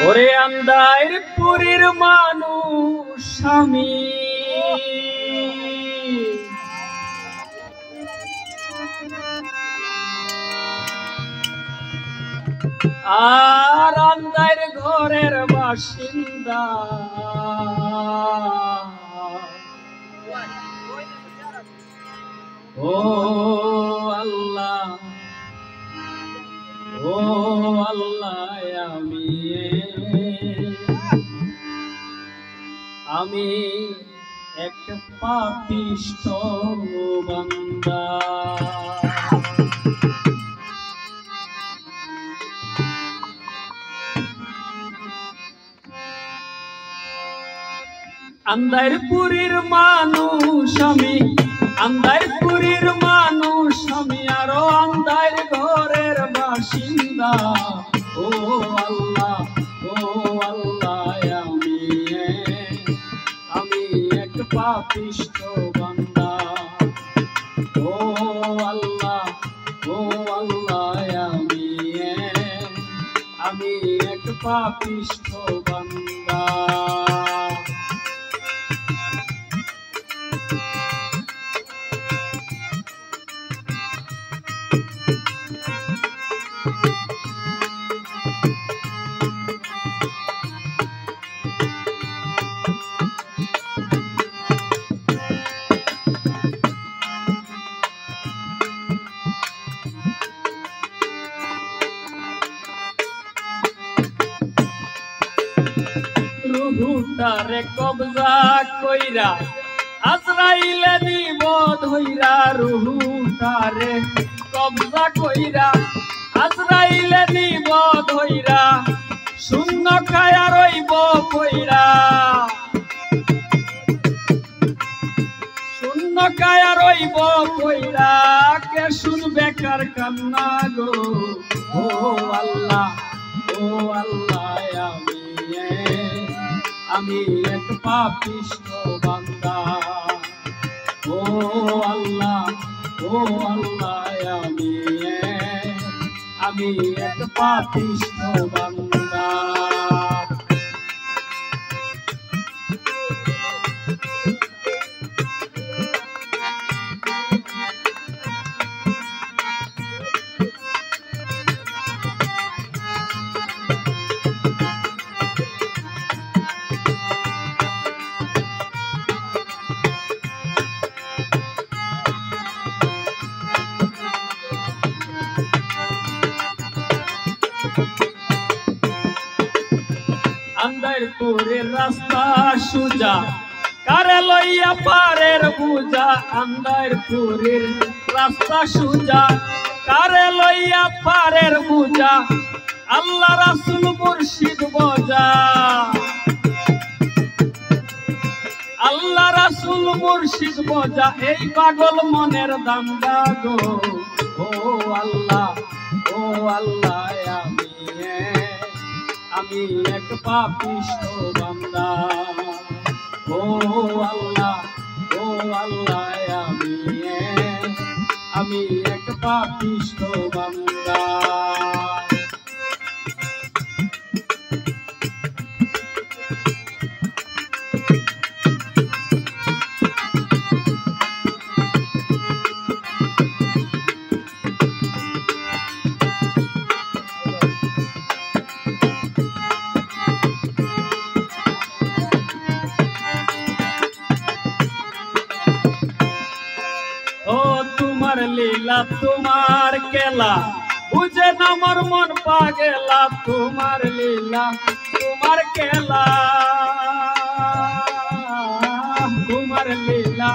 ওরে আন্দার পুরীর মানুষ আমি, আর আন্দার ঘরের বাসিন্দা। ও আল্লাহ, ও আল্লাহ, আমি এক পাপিষ্ঠ বান্দা। আন্দারপুরীর মানুষ আমি, আন্দারপুরীর মানুষ আমি, আরো আন্দার ঘরের বাসিন্দা। ও আল্লাহ, ও আল্লাহ, আমি এক পাপিষ্ঠ বান্দা। ও আল্লাহ, ও আল্লাহ, আমি এক পাপিষ্ঠ বান্দা। রুহুটারে কবজা কইরা আজরাইলে নিব ধইরা। রুহুটারে কবজা কইরা আজরাইলে নিব ধইরা। শূন্য খায়া রইব কইরা, শূন্য খায়া রইব কইরা। কে শুনবে কার কান্না গো। ও আল্লাহ, ও আল্লাহ, আমি এক পাপিষ্ঠ বান্দা। ও আল্লাহ, ও আল্লাহ, আমি এক পাপিষ্ঠ বান্দা। আন্দারপুরের রাস্তা সুজা, কারে লইয়া পারের বুঝা। আন্দারপুরের রাস্তা সুজা, কারে লইয়া পারের বুঝা। আল্লাহ রাসূল মুর্শিদ বজা, আল্লাহ রাসূল মুর্শিদ বজা। এই পাগল মনের দাঙ্গা গো। ও আল্লাহ, ও আল্লাহ, আমি এক পাপিষ্ঠ বান্দা। ও আল্লাহ, ও আল্লাহ, আমি এক পাপিষ্ঠ বান্দা। তোমার লীলা তোমার কেলা বুঝে না মোর মন পাগেলা। তোমার লীলা তোমার কেলা, তোমার লীলা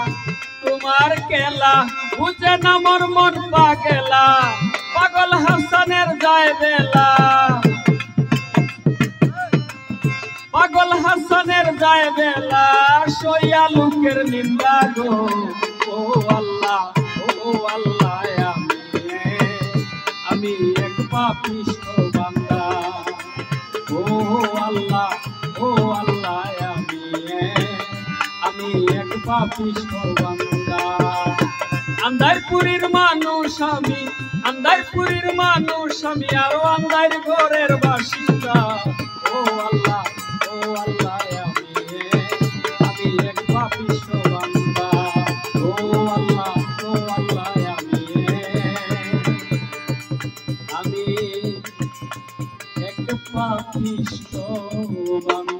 তোমার কেলা বুঝে না মোর মন পাগেলা। পাগল হাসানের যায় বেলা, পাগল হাসানের যায় বেলা। সইয়া লোকের নিন্দা গো। ও আল্লাহ, ও আল্লাহ, আমি এক পাপিষ্ঠ বান্দা। ও আল্লাহ, ও আল্লাহ, আমি এক পাপিষ্ঠ বান্দা। আন্দারপুরীর মানুষ আমি, আন্দারপুরীর মানুষ আমি, আরো আন্দার ঘরের বাসিন্দা। ও আল্লাহ আমি এক পাপিষ্ঠ বান্দা। ও আল্লাহ আমি এক পাপিষ্ঠ বান্দা।